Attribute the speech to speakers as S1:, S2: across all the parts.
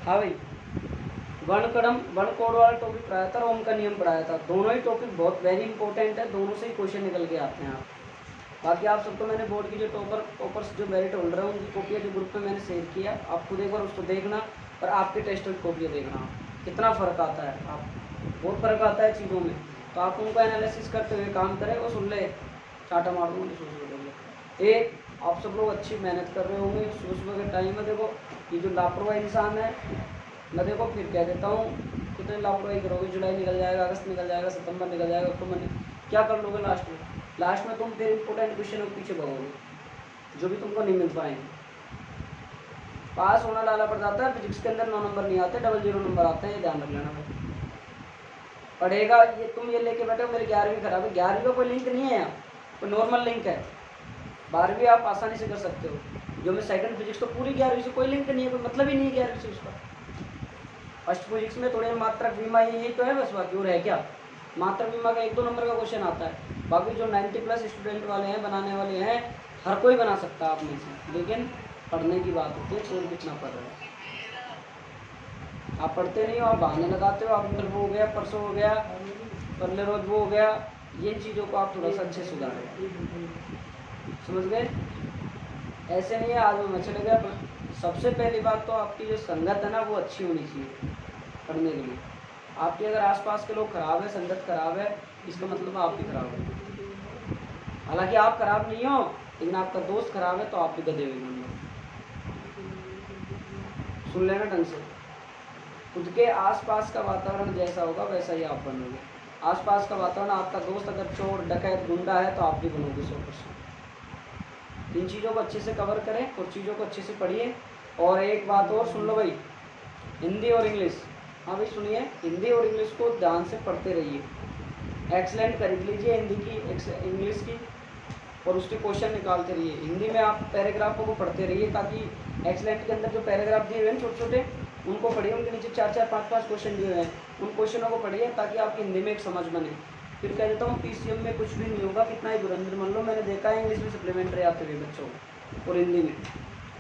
S1: हाँ भाई, वर्ण कोड वाला टॉपिक पढ़ाया था और ओम का नियम पढ़ाया था। दोनों ही टॉपिक बहुत वेरी इंपॉर्टेंट है, दोनों से ही क्वेश्चन निकल के आते हैं आप। बाकी आप सबको मैंने बोर्ड की जो टॉपर्स जो मेरिट होल्डर है उनकी कॉपियाँ जो ग्रुप में मैंने शेयर किया, आप खुद एक बार उसको देखना और आपके टेस्ट की कॉपियाँ देखना, कितना फ़र्क आता है। आप बहुत फ़र्क आता है चीज़ों में, तो आप उनको एनालिसिस करते हुए काम करें। और सुन ले, चाटा मार दूँगी सोच एक, आप सब लोग अच्छी मेहनत कर रहे होंगे सुबह सुबह के टाइम में। देखो ये जो लापरवाही इंसान है, मैं देखो फिर कह देता हूँ, कितने लापरवाही करोगे, जुलाई निकल जाएगा, अगस्त निकल जाएगा, सितंबर निकल जाएगा, अक्टूबर में क्या कर लोगे लास्ट में तुम फिर इंपॉर्टेंट क्वेश्चन के पीछे भागोगे जो भी तुमको नहीं मिल पाएंगे। पास होना लाला पड़ जाता है, फिजिक्स के अंदर 9 नंबर नहीं आते, 00 नंबर आते हैं, ये ध्यान रख लेना भाई। पढ़ेगा ये, तुम ये लेके बैठे हो मेरी 11वीं खराब है, 11वीं का कोई लिंक नहीं है यहाँ, कोई नॉर्मल लिंक है। 12वीं आप आसानी से कर सकते हो। जो मैं सेकंड फिजिक्स तो पूरी 11वीं से कोई लिंक नहीं है, कोई मतलब ही नहीं है 11वीं से उसका। फर्स्ट फिजिक्स में थोड़े मात्रक बीमा यही तो है बस, बाकी और है क्या। मात्रक बीमा का 1-2 नंबर का क्वेश्चन आता है, बाकी जो 90+ स्टूडेंट वाले हैं, बनाने वाले हैं, हर कोई बना सकता है आप में से। लेकिन पढ़ने की बात होती है, कौन कितना पढ़ रहा है। आप पढ़ते नहीं हो, आप बहाने लगाते हो, आप कल वो हो गया, परसों हो गया, अगले रोज वो हो गया। ये चीज़ों को आप थोड़ा सा अच्छे सुधारें, समझ गए। ऐसे नहीं है आज मैं चले गया। सबसे पहली बात तो आपकी जो संगत है ना वो अच्छी होनी चाहिए पढ़ने के लिए। आपके अगर आसपास के लोग खराब है, संगत खराब है, इसका मतलब आप भी खराब है। हालांकि आप खराब नहीं हो, लेकिन आपका दोस्त खराब है तो आप भी गधे हुए। सुन लेना ढंग से, खुद के आसपास का वातावरण जैसा होगा वैसा ही आप बनोगे। आसपास का वातावरण, आपका दोस्त अगर चोर डकैत गुंडा है तो आप भी बनोगे 100%। इन चीज़ों को अच्छे से कवर करें और चीज़ों को अच्छे से पढ़िए। और एक बात और सुन लो भाई, हिंदी और इंग्लिश, हाँ भाई सुनिए, हिंदी और इंग्लिश को ध्यान से पढ़ते रहिए। एक्सलेंट खरीद लीजिए हिंदी की, इंग्लिश की, और उसके क्वेश्चन निकालते रहिए। हिंदी में आप पैराग्राफों को पढ़ते रहिए, ताकि एक्सलेंट के अंदर जो पैराग्राफ दिए हुए हैं छोटे छोटे, उनको पढ़िए। उनके नीचे 4-4, 5-5 क्वेश्चन दिए हुए हैं, उन क्वेश्चनों को पढ़िए ताकि आपकी हिंदी में एक समझ बने। फिर कह देता हूँ PCM में कुछ भी नहीं होगा, कितना ही बुरंदर मान लो। मैंने देखा है इंग्लिश में सप्लीमेंट्री आते हुए बच्चों को और हिंदी में,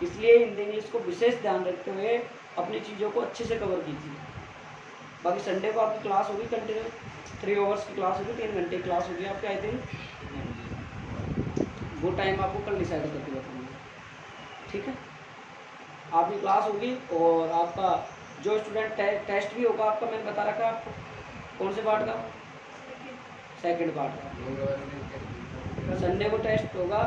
S1: इसलिए हिंदी इंग्लिश को विशेष ध्यान रखते हुए अपनी चीज़ों को अच्छे से कवर कीजिए। बाकी संडे को आपकी क्लास होगी कंटिन्यू, 3 आवर्स की क्लास होगी, 3 घंटे की क्लास होगी आपके। आई थिंक वो टाइम आपको कल डिसाइड करके बताऊँगा, ठीक है। आपकी क्लास होगी और आपका जो स्टूडेंट टेस्ट भी होगा आपका, मैंने बता रखा है आपको कौन से पार्ट का, सेकंड पार्ट का। संडे को टेस्ट होगा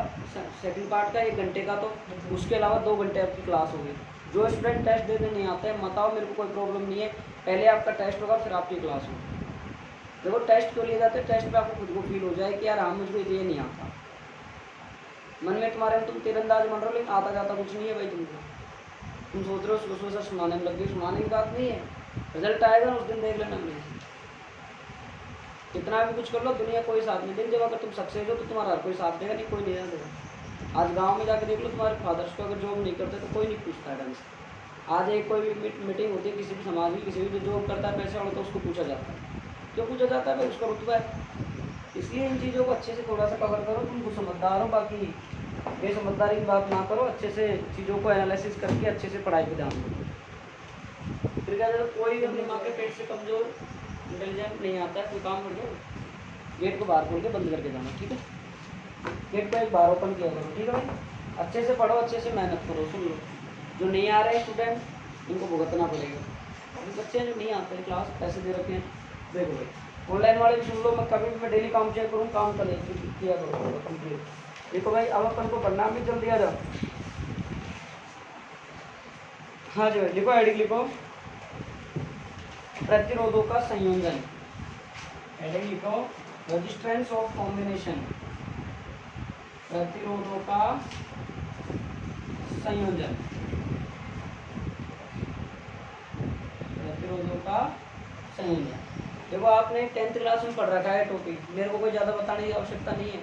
S1: सेकंड पार्ट का 1 घंटे का, तो उसके अलावा 2 घंटे आपकी क्लास होगी। जो स्टूडेंट टेस्ट देने नहीं आते हैं बताओ, मेरे को कोई प्रॉब्लम नहीं है, पहले आपका टेस्ट होगा फिर आपकी क्लास होगी। देखो टेस्ट क्यों लिए जाते हैं, टेस्ट पे आपको खुद को फील हो जाए कि यार हाँ मुझको ये नहीं आता। मन में तुम्हारे तुम तीरंदाज बन रहे हो, लेकिन आता जाता कुछ नहीं है भाई तुमको। तुम सोच रहे हो सुबह सुबह से सुनाने में लग गई, सुनाने की बात नहीं है, रिजल्ट आएगा ना उस दिन देख लेना। मेरे कितना भी कुछ कर लो, दुनिया कोई साथ नहीं देगी। जब अगर तुम सक्सेस हो तो तुम्हारा कोई साथ देगा नहीं, कोई नहीं देगा। आज गांव में जाकर देख लो, तुम्हारे फादर्स को अगर जॉब नहीं करते तो कोई नहीं पूछता है ढंग से। आज एक कोई भी मीटिंग होती है किसी भी समाज में, किसी भी जो जॉब करता है पैसे वाला, तो उसको पूछा जाता है। क्यों पूछा जाता है भाई, उसका रुतबा है। इसलिए इन चीज़ों को अच्छे से थोड़ा सा कवर करो। तुम समझदार हो, बाकी बेसमझदारी की बात ना करो। अच्छे से चीज़ों को एनालिसिस करके अच्छे से पढ़ाई पर ध्यान दो। फिर क्या जब कोई अपनी माँ के पेट से कमज़ोर इंटेलिजेंट नहीं आता है, कोई काम कर दो, गेट को बाहर खोल के बंद करके जाना, ठीक है। गेट को एक बार ओपन किया करो, ठीक है भाई। अच्छे से पढ़ो, अच्छे से मेहनत करो। सुन लो, जो नहीं आ रहे हैं स्टूडेंट इनको भुगतना पड़ेगा। अभी बच्चे हैं जो नहीं आते हैं क्लास, पैसे दे रखे हैं, देखो भाई ऑनलाइन वाले भी सुन लो। मैं कभी भी मैं डेली काम चेक करूँ, काम कर किया करो कंप्लीट। देखो भाई अब अपन को पढ़ना भी जल्दी आ जाओ। हाँ जी भाई लिखो, हेडिंग लिखो, प्रतिरोधों का संयोजन। हेडिंग लिखो, रेजिस्टेंस ऑफ कॉम्बिनेशन, प्रतिरोधों का संयोजन, प्रतिरोधों का संयोजन। देखो आपने 10th क्लास में पढ़ रखा है टॉपिक, मेरे को कोई ज़्यादा बताने की आवश्यकता नहीं है।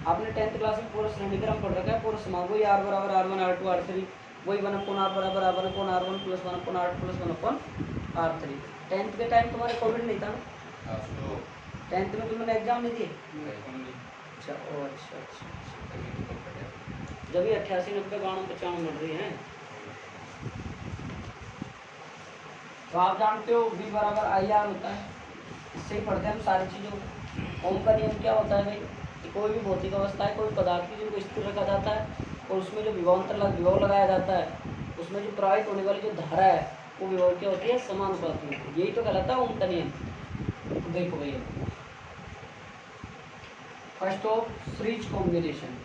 S1: आपने 10th क्लास में पूरा श्रेणीक्रम पढ़ रखा है, पूरा समाज, वही R बराबर R1 R2 R3, वही 1/R बराबर R1/R1 + 1/R2 + 1/R3। 10th के टाइम तुम्हारे कोविड नहीं था ना, 10th में तुमने एग्जाम नहीं दिए? अच्छा ओ अच्छा अच्छा, जब भी 88, 90, 92, 95 बढ़ रही हैं। तो आप जानते हो V बराबर IR होता है, इससे ही पढ़ते हैं हम सारी चीज़ों को। ओम का नियम क्या होता है भाई कि कोई भी भौतिक अवस्था है, कोई पदार्थ की जिनको स्थिर रखा जाता है और उसमें जो विभव लगाया जाता है, उसमें जो प्रवाहित होने वाली जो धारा है वो विभव क्या होती है, समानुपाती होती है। यही तो कहलाता है ओम का नियम। तो देखो भैया, फर्स्ट ऑफ सीरीज कॉम्बिनेशन,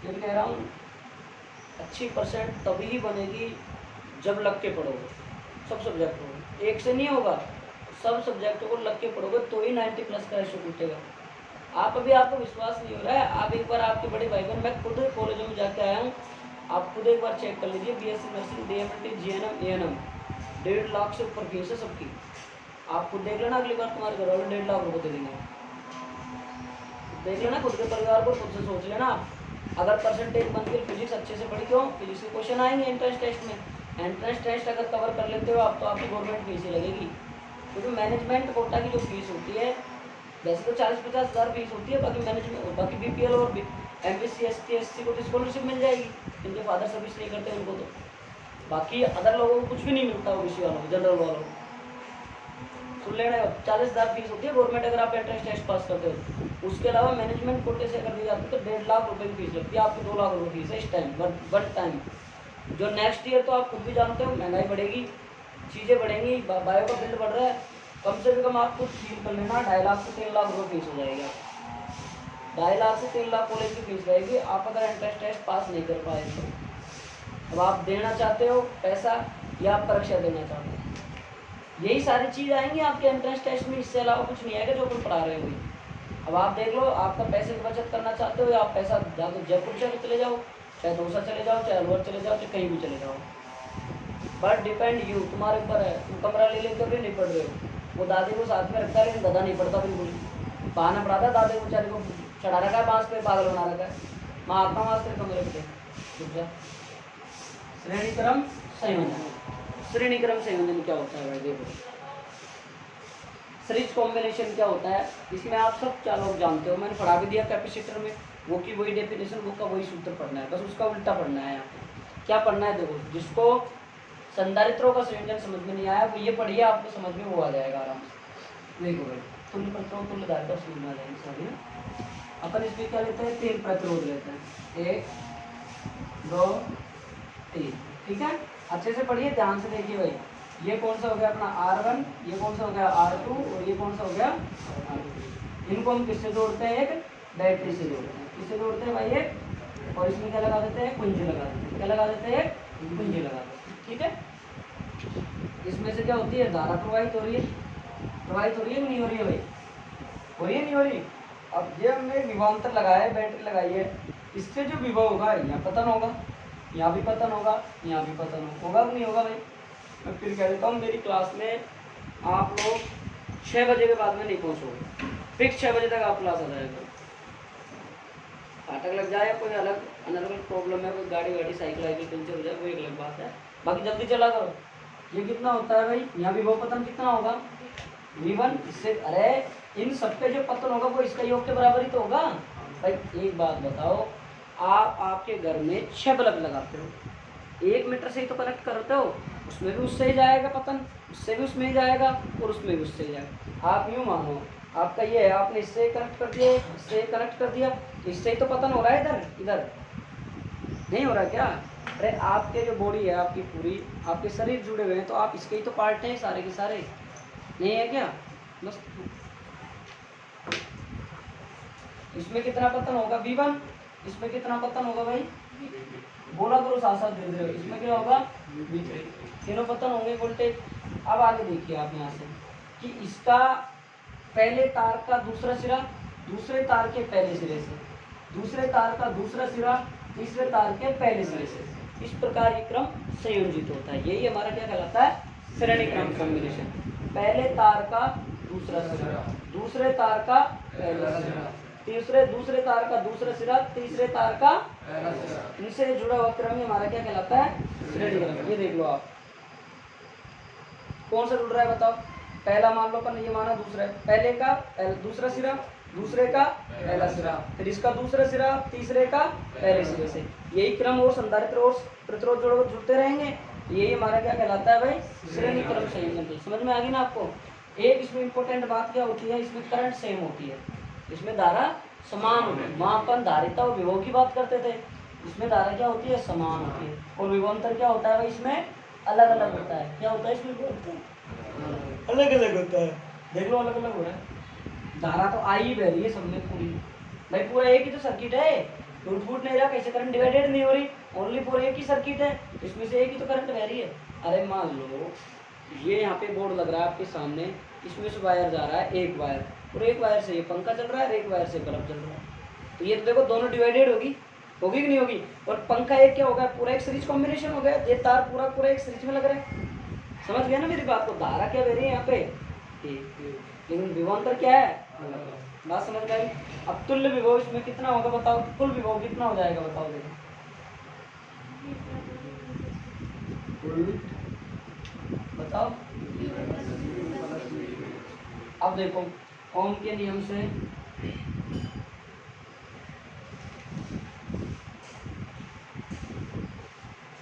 S1: मैं कह रहा हूँ अच्छी परसेंट तभी ही बनेगी जब लग के पढ़ोगे सब सब्जेक्ट को, एक से नहीं होगा, सब सब्जेक्टों को लग के पढ़ोगे तो ही 90 प्लस का रेशो टूटेगा। आप अभी आपको विश्वास नहीं हो रहा है, आप एक बार आपके बड़े भाई बहन, मैं खुद कॉलेजों में जाके आया हूँ, आप खुद एक बार चेक कर लीजिए, BSc nursing, DMLT, GNM, ANM 1.5 lakh से ऊपर फीस है सबकी। आप खुद देख लेना, अगली बार तुम्हारे घर वाले 1.5 लाख रुपये दे देंगे। देख लेना खुद के परिवार को, खुद से सोच लेना। अगर परसेंटेज बन के फिजिक्स अच्छे से पढ़ी, क्यों फिजिक्स के क्वेश्चन आएंगे एंट्रेंस टेस्ट में, एंट्रेंस टेस्ट अगर कवर कर लेते हो आप तो आपकी गवर्नमेंट फीस ही लगेगी। क्योंकि मैनेजमेंट कोटा की जो फीस होती है, वैसे तो 40-50 हज़ार फीस होती है, बाकी मैनेजमेंट, बाकी BPL और MPC ST SC को तो स्कॉलरशिप मिल जाएगी, जिनके फादर सर्विस नहीं करते उनको तो। बाकी अदर लोगों को कुछ भी नहीं मिलता, OBC वालों को, जनरल वालों को सुन लेना, 40 हज़ार फीस होती है गवर्नमेंट अगर आप एंट्रेंस टेस्ट पास करते हो। उसके अलावा मैनेजमेंट कोटे से अगर दी जाती है तो 1.5 लाख रुपए की फीस लगती है, आपकी 2 लाख रुपये फीस है इस टाइम, वन टाइम। जो नेक्स्ट ईयर तो आप खुद भी जानते हो महंगाई बढ़ेगी, चीज़ें बढ़ेंगी, बायो का बिल बढ़ रहा है, कम से कम आप खुद फील कर लेना 2.5 लाख से 3 लाख रुपये फीस हो जाएगी। 2.5 लाख से 3 लाख कॉलेज की फीस रहेगी आप अगर एंट्रेंस टेस्ट पास नहीं कर पाए तो। अब आप देना चाहते हो पैसा या आप परीक्षा देना चाहते हो, यही सारी चीज़ आएंगी आपके एंट्रेंस टेस्ट में, इससे अलावा कुछ नहीं आएगा जो अपन पढ़ा रहे हो। अब आप देख लो, आपका पैसे की बचत करना चाहते हो या आप पैसा या तो जयपुर चले जाओ, चाहे दौसा चले जाओ, चाहे अलवर चले जाओ, चाहे कहीं भी चले जाओ, बट डिपेंड यू, तुम्हारे ऊपर है। तुम कमरा ले लेते हो भी नहीं पढ़ रहे हो, वो दादी को साथ में रखता है लेकिन दादा नहीं पढ़ता बिल्कुल, बहाना पढ़ाता दादी को, बेचारे को चढ़ा रखा है बांस पे, पागल बना रखा है, मैं आता हूँ आज तेरे कमरे पे, रुक जा। श्रेणीक्रम संयोजन, श्रेणीक्रम संयोजन क्या होता है भाई देखो, सीरीज कॉम्बिनेशन क्या होता है, इसमें आप सब 4 लोग जानते हो, मैंने पढ़ा भी दिया कैपेसिटर में, वो की वही डेफिनेशन, वो का वही सूत्र पढ़ना है, बस उसका उल्टा पढ़ना है। यहाँ पे क्या पढ़ना है देखो, जिसको संधारित्रों का संयोजन समझ में नहीं आया वो ये पढ़िए, आपको समझ में वो आ जाएगा आराम से। देखो भाई, तुल्य प्रतिरोध तुल्य धारिता समझ में आ जाएगी सभी ना। अपन इसमें क्या लेते हैं, 3 प्रतिरोध लेते हैं, 1 2 3, ठीक है, अच्छे से पढ़िए, ध्यान से देखिए भाई। ये कौन सा हो गया अपना R1, ये कौन सा हो गया R2 और ये कौन सा हो गया R2। इनको हम किससे जोड़ते हैं, एक बैटरी से जोड़ते हैं, किससे जोड़ते हैं भाई एक, और इसमें क्या लगा देते हैं, कुंजी लगा देते हैं, क्या लगा देते हैं, कुंजी लगा देते हैं, ठीक है। इसमें से क्या होती है, धारा प्रवाहित हो रही है, प्रवाहित हो रही है नहीं हो रही है भाई, हो रही है नहीं हो रही। अब ये हमने विभवांतर लगाया है, बैटरी लगाई है, इससे जो विभव होगा यहाँ पतन होगा, यहाँ भी पतन होगा, यहाँ भी पतन होगा, नहीं होगा भाई। मैं फिर कह देता हूँ, मेरी क्लास में आप लोग 6 बजे के बाद में नहीं पहुँचोगे, फिक्स 6 बजे तक आप क्लास आ जाएगा। फाटक लग जाए, कोई अलग अनर्गल प्रॉब्लम है, कोई गाड़ी साइकिल पंचर हो जाए, वो एक अलग बात है, बाकी जल्दी चला करो। ये कितना होता है भाई, यहाँ विभव पतन कितना होगा, V1, इससे अरे इन सब पे जो पतन होगा वो इसका योग के बराबर ही तो होगा भाई। एक बात बताओ, आप आपके घर में 6 बल्ब लगाते हो, 1 मीटर से ही तो कनेक्ट करते हो, उसमें भी उससे ही जाएगा पतन, उससे भी उसमें ही जाएगा और उसमें भी उससे ही जाएगा। आप यूँ मानो, आपका ये है, आपने इससे कनेक्ट कर दिया, इससे कनेक्ट कर दिया, इससे ही तो पतन हो रहा है, इधर इधर नहीं हो रहा क्या। अरे आपके जो बॉडी है आपकी पूरी, आपके शरीर जुड़े हुए हैं, तो आप इसके ही तो पार्ट हैं सारे के सारे, नहीं है क्या। बस इसमें कितना पतन होगा V1, इसमें कितना पतन होगा भाई, बोला करो साथ साथ दे दे, इसमें क्या होगा V3, तीनों पतन होंगे वोल्टेज। अब आगे देखिए आप यहाँ से कि इसका पहले तार का दूसरा सिरा दूसरे तार के पहले सिरे से, दूसरे तार का दूसरा सिरा तीसरे तार के पहले सिरे से, इस प्रकार ये क्रम संयोजित होता है। यही हमारा क्या कहलाता है, श्रेणी क्रम कॉम्बिनेशन। पहले तार का दूसरा सिरा, दूसरे तार का पहला सिरा, दूसरे तार का दूसरा सिरा, तीसरे तार का पहला सिरा, इनसे जुड़ा हुआ क्रम ही हमारा क्या कहलाता है, श्रेणी क्रम। ये देख लो आप, कौन सा जुड़ रहा है बताओ, पहला मान लो अपन ने ये माना दूसरा है, पहले का दूसरा सिरा, दूसरे का पहला सिरा, फिर इसका दूसरा सिरा, तीसरे का पहले सिरे से, यही क्रम और संधारित्र और प्रतिरोध जुड़ते रहेंगे। यही हमारा क्या कहलाता है भाई, श्रेणी क्रम संयोजन। समझ में आ गई ना आपको। एक इसमें इंपॉर्टेंट बात क्या होती है, इसमें करंट सेम होती है, इसमें धारा समान होती है। वहाँ अपन धारिता और विभव की बात करते थे, इसमें धारा क्या होती है, समान होती है। और विभवांतर क्या होता है भाई, इसमें अलग अलग होता है। क्या होता है इसमें, अलग अलग होता है। देख लो अलग अलग हो रहा है। धारा तो आई ही बह रही है सब में पूरी, भाई पूरा एक ही तो सर्किट है, टूट फूट नहीं रहा, कैसे करंट डिवाइडेड नहीं हो रही, ओनली पूरा एक ही सर्किट है, इसमें से एक ही तो करंट बह रही है। अरे मान लो ये यहाँ पे बोर्ड लग रहा है आपके सामने, इसमें से वायर जा रहा है एक वायर, और एक वायर से ये पंखा चल रहा है, एक वायर से बल्ब चल रहा है, तो ये तो देखो दोनों डिवाइडेड होगी, होगी कि नहीं होगी। और पंखा एक क्या होगा, पूरा एक सीरीज कॉम्बिनेशन हो गया, ये तार पूरा पूरा एक सीरीज में लग रहा है। समझ गया ना मेरी बात को। धारा क्या बह रही है यहाँ पे, लेकिन विभवांतर क्या है, बात समझ गई। अब तुल्य विभव इसमें कितना होगा बताओ, कुल विभव कितना हो जाएगा बताओ, देखो बताओ। अब देखो ओम के नियम से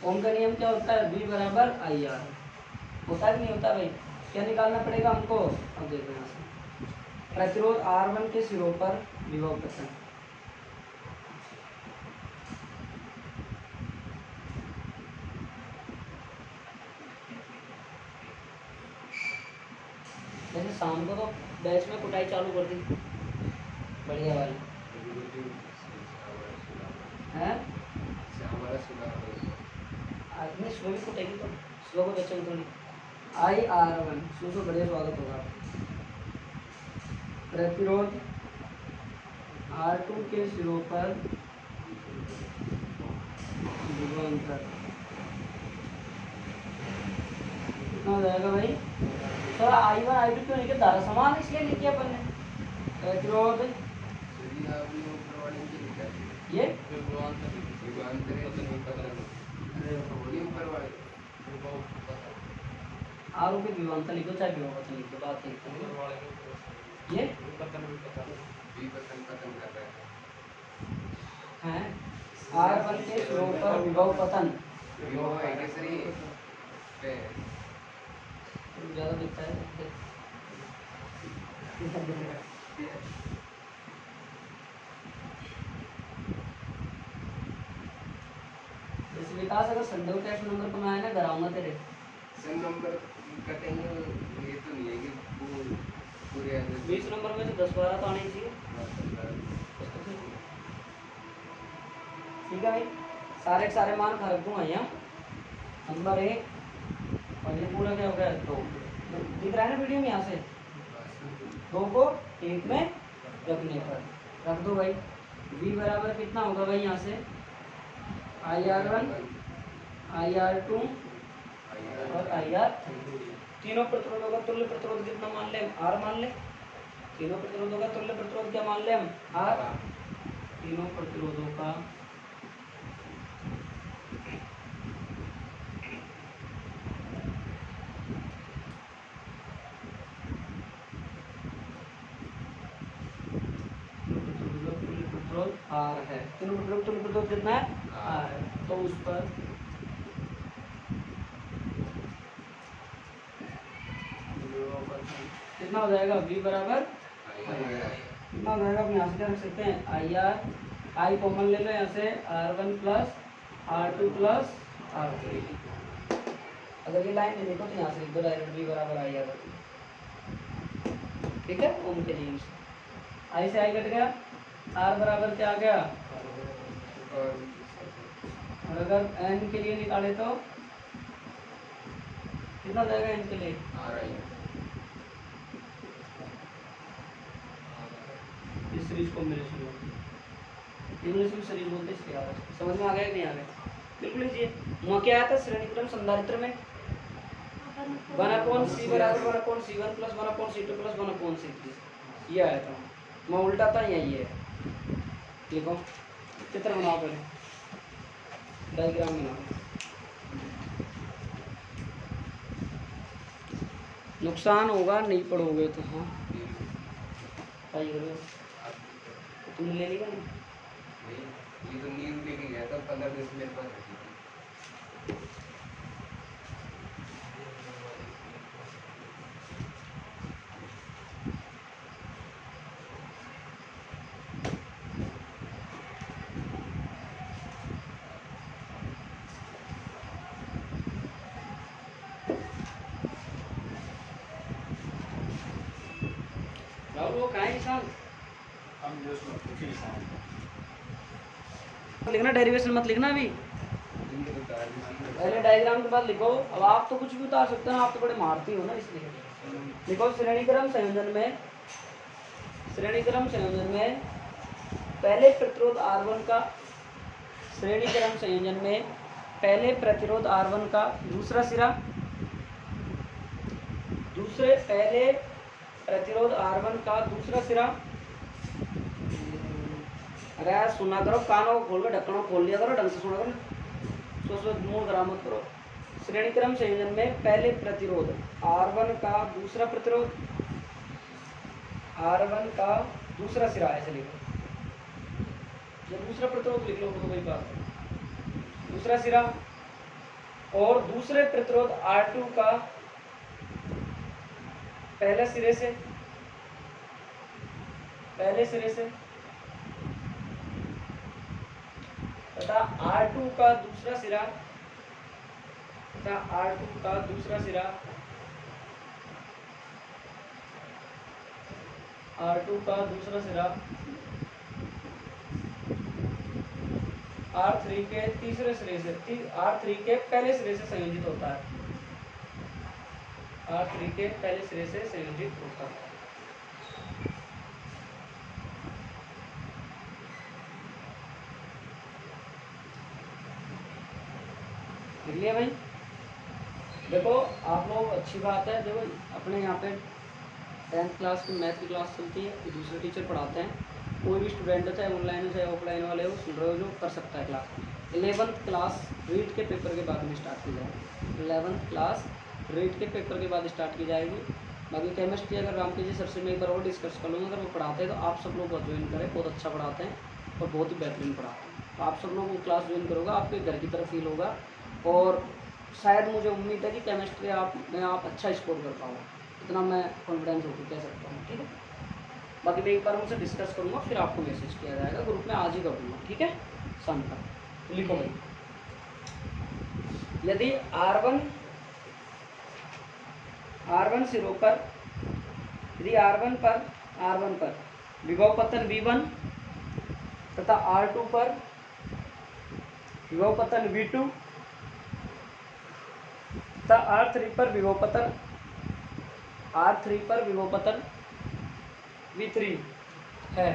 S1: ओम का नियम क्या होता है, V बराबर IR होता है कि नहीं होता भाई। क्या निकालना पड़ेगा हमको, अब देखो यहाँ से प्रतिरोध R1 के सिरों पर विभव पतन, जैसे शाम को तो बैच में कुटाई चालू कर दी बढ़िया वाली है, आदमी सुबह भी कुटेगी तो सुबह को बच्चे तो नहीं। IR1 सुबह बढ़िया स्वागत होगा। प्रतिरोध R2 के सिरों पर विभवांतर कितना हो जाएगा भाई, तो I1 I2 क्यों लिखे, धारा समान इसलिए लिखी अपन ने। प्रतिरोध ये आरोप के विभवांतर लिखो चाहे विभवांतर लिखो, बात ये है R1 के सिरों पर विभव पतन ज्यादा दिखता है। विकास अगर संदेह कैश नंबर को मैं आया ना कराऊंगा तेरे
S2: सन नंबर कटेंगे, ये तो नहीं है कि पूरे
S1: 20 नंबर में से 10-12 तो आने ही चाहिए। ठीक है भाई, सारे के सारे मान खा रख दूंगा यहाँ, नंबर 1 और ये पूरा क्या हो गया 2, दिख रहा है ना वीडियो में, यहाँ से 2 को 1 में रखने पर रख दो भाई। V बराबर कितना होगा भाई, यहाँ से IR1 IR2 और IR3, तीनों प्रतिरोधों का तुल्य प्रतिरोध कितना मान ले, R मान ले। तीनों प्रतिरोधों का तुल्य प्रतिरोध क्या मान ले हम, R। तीनों प्रतिरोधों का R है, तीनों प्रतिरोध तुल्य प्रतिरोध कितना है, R है, तो उस पर कितना हो जाएगा, V बराबर कितना हो जाएगा, अपने यहाँ से क्या रख सकते हैं, IR, I कॉमन ले लो यहाँ से, R1 plus R2 plus R3। अगर ये लाइन नहीं देखो तो यहाँ से लिख दो डायरेक्ट, V बराबर IR। ठीक है, ओम के नियम से I से I कट गया, R बराबर क्या आ गया, और अगर N के लिए निकाले तो कितना हो जाएगा N के लिए, सीरीज कॉम्बिनेशन इंग्लिश में सीरीज बोलते हैं इसलिए। समझ में आ गया कि नहीं आ गया, बिल्कुल लीजिए। वहाँ क्या आया था श्रेणी क्रम संधारित्र में 1/C बराबर 1/C1 plus 1/C2 plus 1/C3, ये आया था। मैं उल्टा था, यही है। देखो चित्र बनाओ, पहले डायग्राम बनाओ। नुकसान होगा नहीं पढ़ोगे तो। हाँ
S2: फिर
S1: भाई करो,
S2: आप
S1: तुमने ले लिया नहीं?
S2: नहीं, ये तो नींद लेके गया था 15 दिन से मेरे पास रखी थी।
S1: राहुल वो कहाँ है निशान?
S3: हम जो उसमें पूछी निशान
S1: मत लिखना, डेरिवेशन मत लिखना अभी,
S2: इनके तो कार भी सीख
S1: पहले डायग्राम के बाद लिखो। अब आप तो कुछ भी उतार सकते हो ना, आप तो बड़े मारती हो ना, इसलिए लिखो श्रेणीक्रम संयोजन में, श्रेणीक्रम संयोजन में पहले प्रतिरोध R1 का, श्रेणीक्रम संयोजन में पहले प्रतिरोध R1 का दूसरा सिरा, दूसरे पहले प्रतिरोध R1 का दूसरा सिरा। अरे यार सुना करो, कानों को खोल के ढक्कनों को खोल लिया करो, ढंग से सुना करो, सोच मूड खराब मत करो। श्रेणीक्रम संयोजन में पहले प्रतिरोध R1 का दूसरा प्रतिरोध, R1 का दूसरा सिरा, ऐसे लिखो। जब दूसरा प्रतिरोध लिख लो तो वही बात है, दूसरा सिरा, और दूसरे प्रतिरोध R2 का पहले सिरे से, पहले सिरे से, तथा R2 का दूसरा सिरा, तथा R2 का दूसरा सिरा, R2 का दूसरा सिरा R3 के तीसरे सिरे से, R3 के पहले सिरे से संयोजित होता है, R3 के पहले सिरे से संयोजित होता है। लिख लिया भाई? देखो आप लोग, अच्छी बात है, देखो अपने यहाँ पे 10th क्लास की मैथ की क्लास चलती है, तो दूसरे टीचर पढ़ाते हैं, कोई भी स्टूडेंट हो, चाहे ऑनलाइन हो चाहे ऑफलाइन वाले हो, सुन रहे हो जो, कर सकता है क्लास। 11th क्लास रीट के पेपर के बाद में स्टार्ट की जाएगी, 11th क्लास रीट के पेपर के बाद स्टार्ट की जाएगी। बाकी केमिस्ट्री अगर राम के जी सर से मैं एक बार और डिस्कस कर लूँगा, अगर वो पढ़ाते हैं तो आप सब लोग ज्वाइन करें, बहुत अच्छा पढ़ाते हैं और बहुत ही बेहतरीन पढ़ाते हैं। तो आप सब लोग वो क्लास ज्वाइन करोगे, आपके घर की तरह फील होगा, और शायद मुझे उम्मीद है कि केमिस्ट्री में आप अच्छा स्कोर कर पाओगे, इतना मैं कॉन्फिडेंस होकर कह सकता हूँ। ठीक है, बाकी मैं एक बार उनसे डिस्कस करूँगा, फिर आपको मैसेज किया जाएगा, ग्रुप में आज ही कर दूँगा। ठीक है, शाम तक। तो लिखो भाई, यदि R1 सिरों पर, यदि R1 पर विभव पतन V1 तथा R2 पर विभव पतन V2 तथा R3 पर विभव पतन, R3 पर विभव पतन V3 है।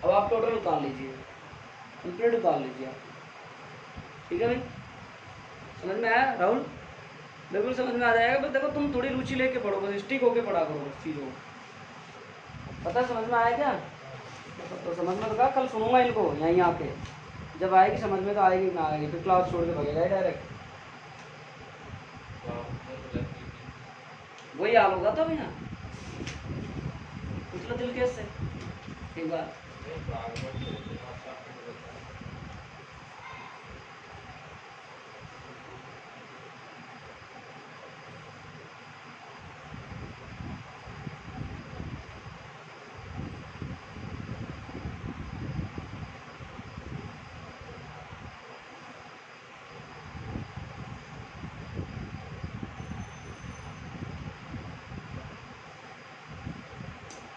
S1: अब आप टोटल उतार लीजिए, कंप्लीट उतार लीजिए आप। ठीक है भाई, समझ में आया राहुल? बिल्कुल समझ में आ जाएगा, बस देखो तुम थोड़ी रुचि लेके पढ़ो, बस स्टिक होके पढ़ा करो बस चीज़ों को। पता समझ में आया क्या? तो समझ में तो कहा, कल सुनूंगा इनको यहीं आके, जब आएगी समझ में तो आएगी, ना आएगी फिर क्लास छोड़ के भगेगा डायरेक्ट, वही हाल होगा। तो भैया पूछ लो दिल कैसे एक बार।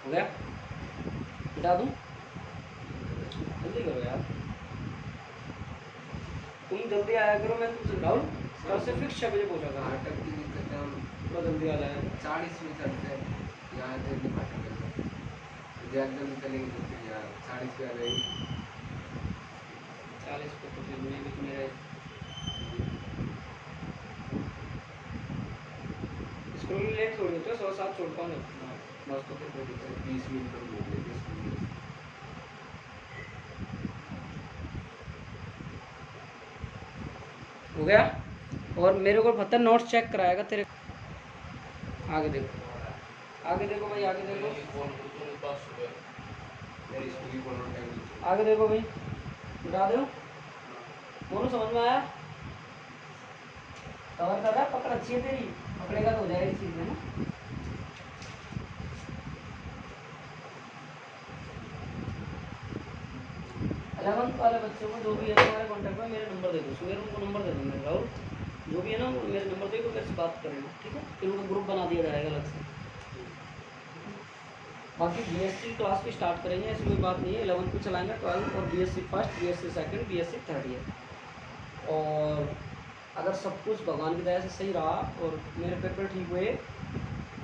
S1: हो गया, हटा दूँ? जल्दी करो यार, तुम जल्दी आया करो, मैं तुमसे राहुल कल से फिक्स 6 बजे पहुँचा था।
S2: फाटक की दिक्कत है, हम
S1: थोड़ा जल्दी आ जाए।
S2: 40 में चलते हैं, यहाँ से भी फाटक है, ज़्यादा में चलेंगे तो फिर यहाँ 40 पे आ जाएंगे।
S1: 40 पे तो फिर मेरे स्कूल में लेट छोड़ देते हो, 107 छोड़ता हूँ बस, तो फिर कोई दिक्कत नहीं।
S2: 20 मिनट पर बोल देते स्कूल में।
S1: हो गया? और मेरे को पता है नोट्स चेक कराएगा तेरे। आगे देखो, आगे देखो भाई, आगे देखो,
S2: मेरी स्कूल की बोलो टाइम
S1: आगे देखो भाई, बता दो दोनों समझ में आया? कवर कर रहा है, पकड़ अच्छी है तेरी, पकड़ेगा तो हो जाएगी चीज है ना। 11th वाले बच्चों को जो भी है तुम्हारे कॉन्टैक्ट में मेरे नंबर दे दो, सुबह उनको नंबर दे दो मेरे, राहुल जो भी है ना वो मेरे नंबर दे दो, मेरे से बात करेंगे, ठीक है? फिर उनका ग्रुप बना दिया जाएगा अलग से। बाकी बीएससी क्लास भी स्टार्ट करेंगे, ऐसी कोई बात नहीं है। 11th को चलाएंगे, 12 और BSc first, BSc second, BSc third year. और अगर सब कुछ भगवान की दया से सही रहा और मेरे पेपर ठीक हुए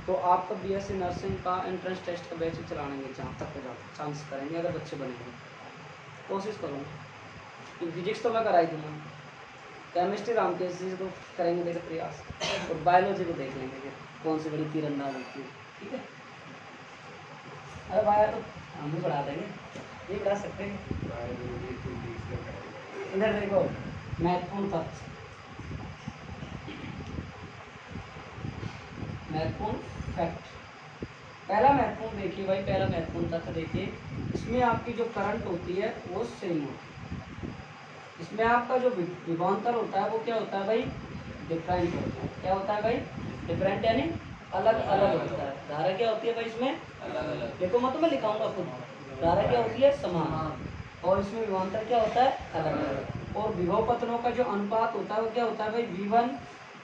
S1: तो आपका बीएससी नर्सिंग का एंट्रेंस टेस्ट का बैच भी चलाएंगे, जहाँ तक हो जाता चांस करेंगे अगर बच्चे बनेंगे, कोशिश करूँगा। फिजिक्स तो मैं कराई दूँगा, केमिस्ट्री राम के चीज़ को करेंगे देखे प्रयास, और बायोलॉजी को देख लेंगे कि कौन सी बड़ी तीरंदाज होती है, ठीक है? अरे भाई तो हम भी बढ़ा देंगे, ये बढ़ा सकते हैं। इधर देखो महत्वपूर्ण तथ्य, महत्वपूर्ण फैक्ट। पहला महत्वपूर्ण देखिए भाई, पहला महत्वपूर्ण तथ्य देखिए, इसमें आपकी जो करंट होती है वो सेम होती है। इसमें आपका जो विभवांतर होता है वो क्या होता है भाई? डिफरेंट होता है। क्या होता है भाई? डिफरेंट यानी अलग अलग होता है। धारा क्या होती है भाई इसमें? अलग अलग। देखो मैं तुम्हें लिखाऊंगा खुद। धारा क्या होती है? समान। और इसमें विभवांतर क्या होता है? अलग अलग। और विभव पतनों का जो अनुपात होता है वो क्या होता है भाई? V1,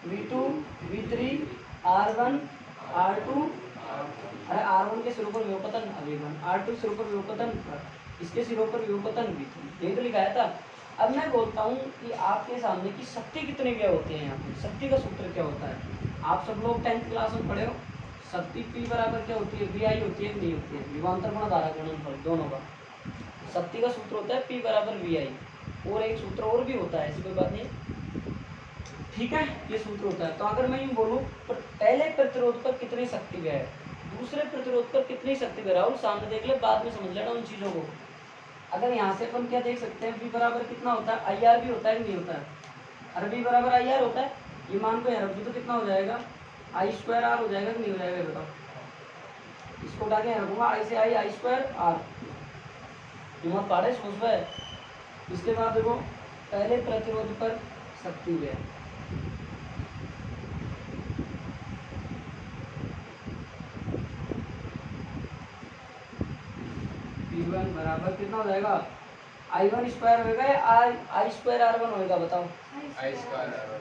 S1: V2, V3, R1, R2, अरे R1 के सिरों पर विभवपतन V1, R2 सिरों पर विभवपतन, इसके सिरों पर विभवपतन V3, यही तो लिखाया था। अब मैं बोलता हूँ कि आपके सामने की शक्ति कितनी व्यय होती है। यहाँ पे शक्ति का सूत्र क्या होता है? आप सब लोग 10th क्लास में पढ़े हो। शक्ति P बराबर क्या होती है? VI होती है कि नहीं होती है? विभवांतर गुणा धारा गुणनफल दोनों का। शक्ति का सूत्र होता है P बराबर VI, और एक सूत्र और भी होता है, ऐसी कोई बात नहीं, ठीक है? ये सूत्र होता है। तो अगर मैं यूँ बोलूँ पहले प्रतिरोध पर कितनी शक्ति व्यय है, दूसरे प्रतिरोध पर कितनी शक्ति व्यय, राहुल सामने देख ले, बाद में समझ लेना उन चीज़ों को। अगर यहाँ से अपन क्या देख सकते हैं, V बराबर कितना होता है? IR भी होता है कि नहीं होता है? अरे V बराबर IR होता है, ये मान को यहाँ रख दो तो कितना हो जाएगा? I²R हो जाएगा कि नहीं हो जाएगा? बताओ। इसको उठा के यहाँ रखूँगा, I से I²R हिम्मत पाड़े सोच पे। इसके बाद देखो पहले प्रतिरोध पर शक्ति व्यय, P1 बराबर कितना हो जाएगा? I1² होगा या I²R1 होगा? बताओ।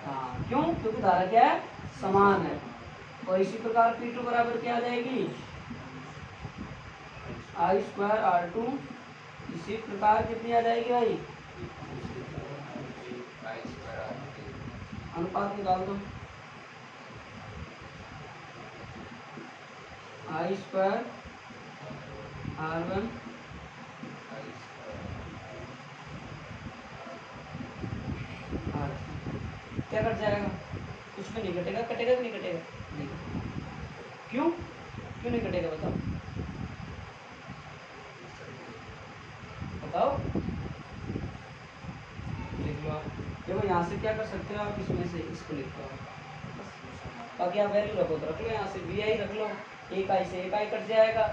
S1: हाँ, क्यों? क्योंकि धारा क्या है? समान है। और इसी प्रकार P2 बराबर क्या आ जाएगी? I²R2, इसी प्रकार कितनी आ जाएगी भाई? अनुपात निकाल दो। I²R1 क्या कट जाएगा? कुछ भी नहीं कटेगा। कटेगा कि नहीं कटेगा? नहीं। क्यों? क्यों नहीं कटेगा बताओ? बताओ। लिख लो आप। देखो यहाँ से क्या कर सकते हो आप? इसमें से इसको लिख लो, बाकी आप वैल्यू रखो तो रख लो। यहाँ से VI रख लो, 1I से 1I कट जाएगा।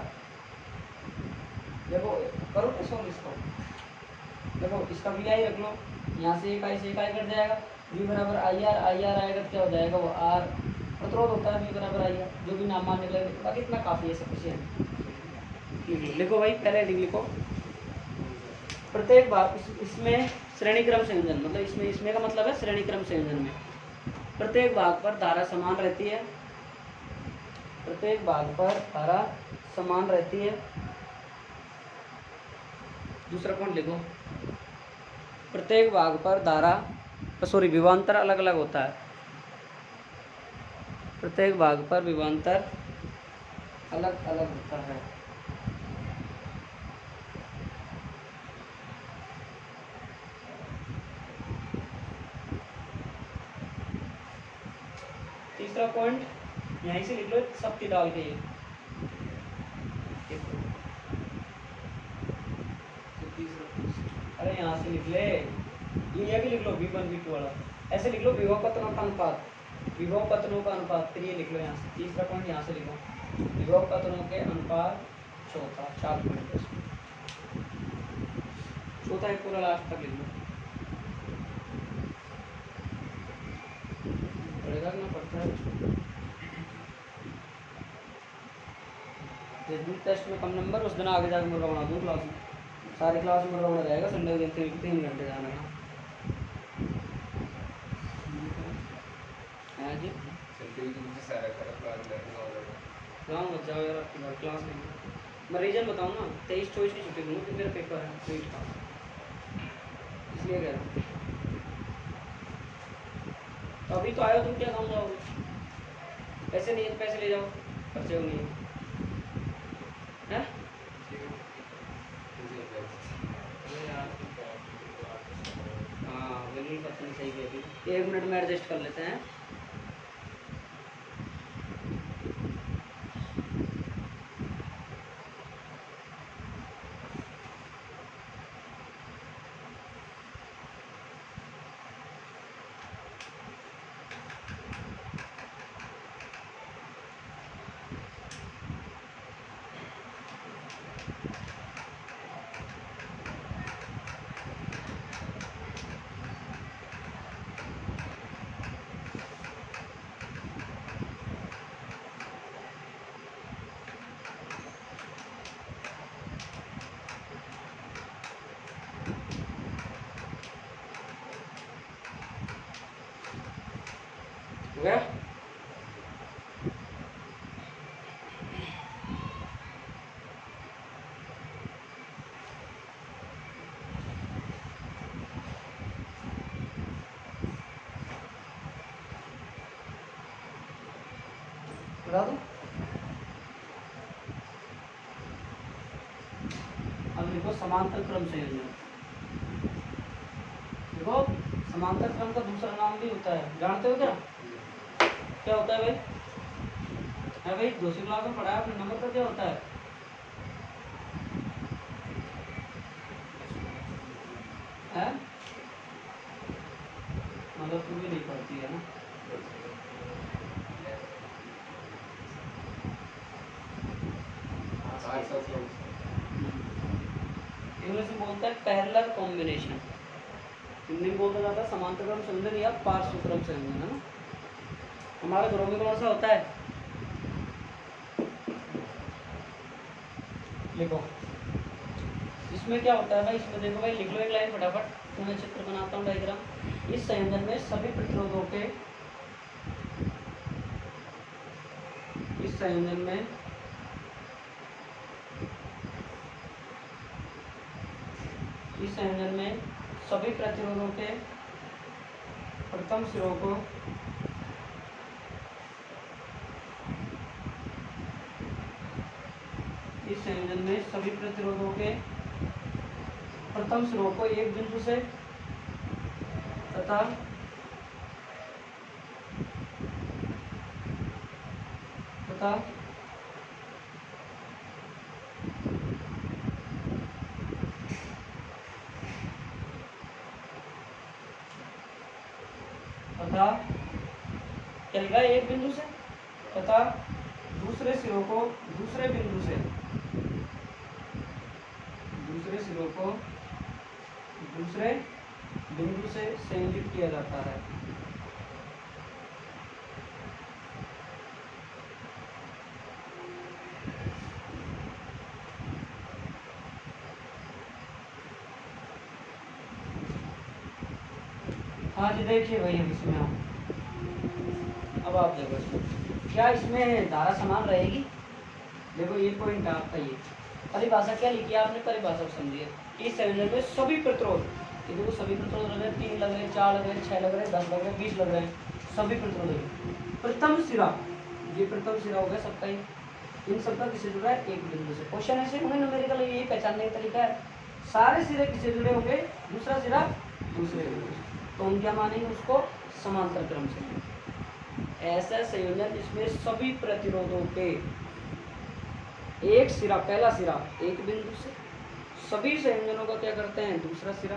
S1: देखो करो तो सॉल्व इसको। देखो इसका VI रख लो, यहाँ से 1I से 1I कट जाएगा। V बराबर IR, IR आएगा तो क्या हो जाएगा? वो R प्रतिरोध होता है। V बराबर IR, जो भी नाम मानने लगे, बाकी इतना काफ़ी है, सफिशिएंट। लिखो भाई, पहले हेडिंग लिखो। प्रत्येक भाग इसमें श्रेणी क्रम संयोजन, मतलब इसमें का मतलब है श्रेणी क्रम संयोजन में प्रत्येक भाग पर धारा समान रहती है। प्रत्येक भाग पर धारा समान रहती है। दूसरा पॉइंट लिखो, प्रत्येक भाग पर धारा विभवांतर अलग अलग होता है। प्रत्येक भाग पर विभवांतर अलग अलग होता है। तीसरा पॉइंट यहीं से लिख लो, शक्ति डाल के। अरे यहाँ से लिख ले, ये भी लिख लो V1 V2 वाला। ऐसे लिख लो विभव पतनों का अनुपात, विभव पतनों का अनुपात, फिर ये लिख लो यहाँ से, तीसरा पॉइंट यहाँ से लिखो, विभव पतनों के अनुपात चौथा, 4 पॉइंट चौथा एक पूरा लास्ट तक लिख लो, पढ़ेगा कि ना पढ़ता है। जिस दिन टेस्ट में कम नंबर उस दिन आगे जाकर मुर्गा बना दूँ क्लास में, सारी क्लास में मुर्गा बना रहेगा, संडे के दिन 3 घंटे जाना है। हाँ जी
S2: सारा खराब क्लास लगा
S1: गाँव मत जाओ यार, आपकी बार क्लास नहीं। मैं रीजन बताऊँ ना, 23-24 की छुट्टी दूँगा क्योंकि मेरा पेपर है ट्वीट का, इसलिए कह रहा हूँ। तो अभी तो आयो, तुम क्या गाँव जाओगे? पैसे नहीं है तो पैसे ले जाओ, खर्चे हो नहीं है। हाँ बिल्कुल, पता नहीं सही है, अभी 1 मिनट में एडजस्ट कर लेते हैं। हो गया? बता दो। अब लिखो समांतर क्रम संयोजन। देखो समांतर क्रम का दूसरा नाम भी होता है, जानते हो क्या? क्या होता है भाई? है भाई, दूसरी क्लास में पढ़ाया आपने, नंबर का क्या होता है? है? मतलब तू भी नहीं पढ़ती है ना? इंग्लिश में बोलता है पैरेलल कॉम्बिनेशन, हिंदी में बोलता जाता है समांतर क्रम संयोजन या पार्श्व क्रम संयोजन, है ना? हमारे घरों में कौन सा होता है? लिखो, इसमें क्या होता है भाई? इसमें देखो भाई, लिख लो एक लाइन फटाफट, तो मैं चित्र बनाता हूँ, डायग्राम। इस संयोजन में सभी प्रतिरोधों के, इस संयोजन में सभी प्रतिरोधों के प्रथम सिरों को एक बिंदु से तथा चल गया एक बिंदु से तथा दूसरे सिरों को दूसरे बिंदु से संयोजित किया जाता है। हाँ जी, देखिए भाई, हम इसमें अब आप देखो इसमें क्या, इसमें धारा समान रहेगी। देखो ये पॉइंट आपका, ये परिभाषा क्या लिखी है आपने? परिभाषा समझिए, इस संयोजन में सभी प्रतिरोध, देखो सभी प्रतिरोध लग रहे हैं, 3 लग रहे हैं, 4 लग रहे हैं, 6 लग रहे हैं, 10 लग रहे हैं, 20 लग रहे हैं, सभी प्रतिरोध। प्रथम सिरा, ये प्रथम सिरा हो गया सबका ही, इन सबका किससे जुड़ा है? एक बिंदु से। क्वेश्चन ऐसे उन्हें न्यूमेरिकल यही पहचानने का तरीका है, सारे सिरे किससे जुड़े होंगे? दूसरा सिरा दूसरे बिंदु से, तो हम क्या मानेंगे उसको? समांतर क्रम से। ऐसा संयोजन जिसमें सभी प्रतिरोधों के एक सिरा, पहला सिरा एक बिंदु से, सभी संयोजनों का क्या करते हैं? दूसरा सिरा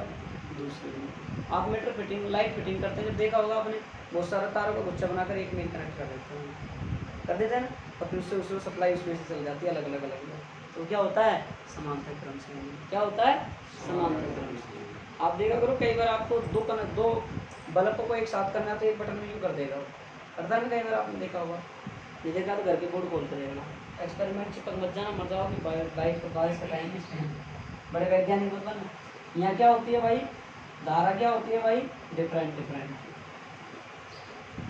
S1: दूसरे में। आप मीटर फिटिंग लाइट फिटिंग करते हैं, जब देखा होगा आपने बहुत सारा तारों का गुच्छा बनाकर एक में कनेक्ट कर देते हैं, कर देते हैं ना, और फिर उससे उसको सप्लाई उसमें से चल जाती है अलग अलग अलग अलग। तो क्या होता है समांतर क्रम संयोजन। क्या होता है समांतर क्रम संयोजन। आप देखा करो कई बार आपको दो बल्ब को एक साथ करना है तो एक बटन में यूँ कर देगा, करता है ना, कई बार आपने देखा होगा। ये देखा तो घर के बोर्ड खोल कर देखना, एक्सपेरिमेंट चिपक मत जाना, मर जाओ कि बारिश का टाइम है, बड़े वैज्ञानिक मत बनना। यहाँ क्या होती है भाई, धारा क्या होती है भाई, डिफरेंट डिफरेंट,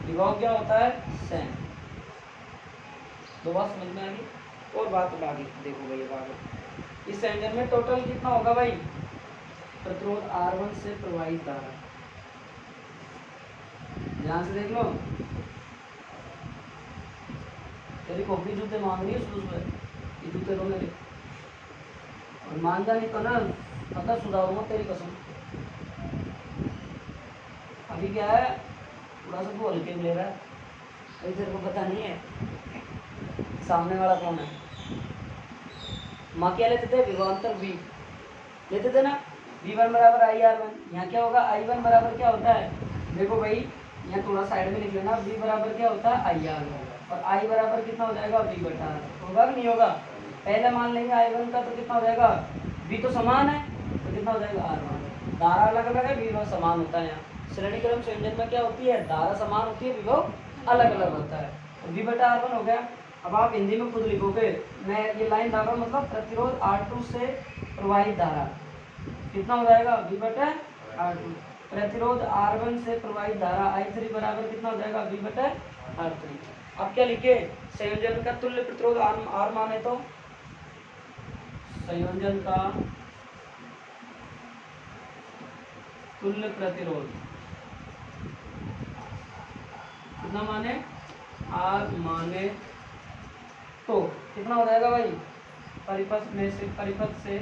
S1: विभव क्या होता है सेम। दो बात समझ में आ गई। और बात आगे देखो भाई, आगे इस संयोजन में टोटल कितना होगा भाई, प्रतिरोध R1 से प्रवाहित धारा, ध्यान से देख लो। तेरी कॉपी जूते मांग रही है सुबह, ये जूते दो मेरे, और मान जाने तो ना पता सुधारूंगा तेरी कसम। अभी क्या है, थोड़ा सा तू हल्के में ले रहा है, अभी तेरे को पता नहीं है सामने वाला कौन है। माँ क्या लेते थे, विभवांतर V लेते थे ना, V1 बराबर IR1। यहाँ क्या होगा, I1 बराबर क्या होता है, देखो भाई यहाँ थोड़ा साइड में लिख लेना, V बराबर क्या होता है IR1, और I बराबर कितना हो जाएगा V/R। होगा कि नहीं होगा, पहले मान लेंगे I1 का तो कितना हो जाएगा, V तो समान है तो कितना हो जाएगा R1। धारा अलग अलग है, विभव समान होता है। यहाँ श्रेणी क्रम संयोजन में क्या होती है, धारा समान होती है, विभव अलग अलग होता है। V/R1 हो गया। अब आप हिंदी में खुद लिखोगे, मैं ये लाइन डाल रहा हूँ, मतलब प्रतिरोध R2 से प्रवाहित धारा कितना हो जाएगा V/R2, प्रतिरोध R1 से प्रवाहित धारा I3 बराबर कितना हो जाएगा V/R3। अब क्या लिखे, संयोजन का तुल्य प्रतिरोध R माने तो संयोजन का तुल्य प्रतिरोध कितना माने, R माने तो कितना हो जाएगा भाई, परिपथ में से, परिपथ से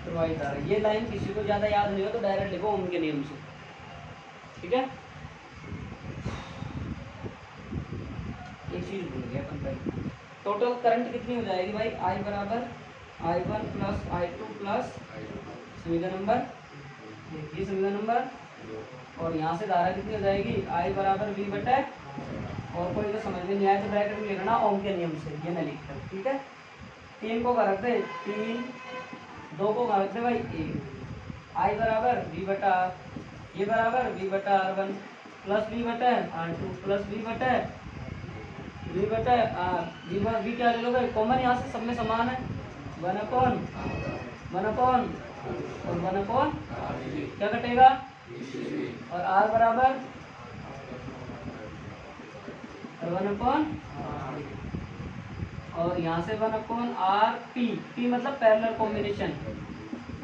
S1: प्रवाहित धारा। ये लाइन किसी को ज्यादा याद नहीं हो तो डायरेक्ट लिखो ओम के नियम से, ठीक है। एक चीज भूल गया अपन भाई, टोटल करंट कितनी हो जाएगी भाई, I बराबर I1 प्लस I2 प्लस समीकरण नंबर, ये समीकरण नंबर, और यहाँ से धारा कितनी हो जाएगी, I बराबर V/, और कोई तो समझ में नहीं आया तो ब्रैकेट में लिखना ओम के नियम से, ये मैं लिख रहा हूँ, ठीक है। 3 को कर रखते 3, 2 को कर रखते भाई 1, I बराबर V/R, ये बराबर V/R1 plus V/R2 plus V/R, V क्या ले लो भाई, कॉमन यहाँ से सब में समान है, 1/1 और 1/, क्या कटेगा, और R बराबर 1/, और यहाँ से 1/R P मतलब पैरेलल कॉम्बिनेशन,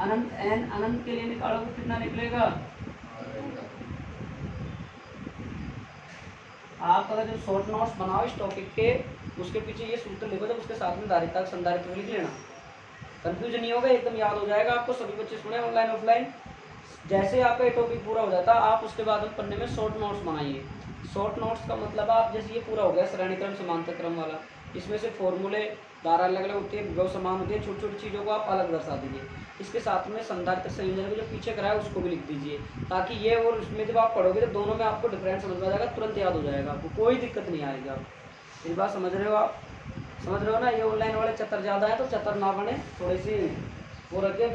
S1: अनंत n अनंत के लिए निकालोगे कितना निकलेगा। आप अगर जो शॉर्ट नोट्स बनाओ इस टॉपिक के, उसके पीछे ये सूत्र लिखो, जब उसके साथ में धारिता संधारित्र लिख लेना, कंफ्यूजन नहीं होगा, एकदम याद हो जाएगा आपको। सभी बच्चे सुने ऑनलाइन ऑफलाइन, जैसे आपका ये टॉपिक पूरा हो जाता है आप उसके बाद में पढ़ने में शॉर्ट नोट्स बनाइए। शॉर्ट नोट्स का मतलब आप, जैसे ये पूरा हो गया श्रेणी क्रम समांतर क्रम वाला, इसमें से फॉर्मूले, धारा अलग अलग होती है, विभव समान होती है, छोटी छोटी चीज़ों को आप अलग दर्शा दीजिए। इसके साथ में संधारित्र संयोजन को जो पीछे कराया उसको भी लिख दीजिए, ताकि ये और उसमें जब आप पढ़ोगे तो दोनों में आपको डिफरेंस समझ में आ जाएगा, तुरंत याद हो जाएगा, आपको कोई दिक्कत नहीं आएगी। आप इस बात समझ रहे हो, आप समझ रहे हो ना। ये ऑनलाइन वाले चतर ज़्यादा है तो चतर ना बने, थोड़ी सी वो रखे।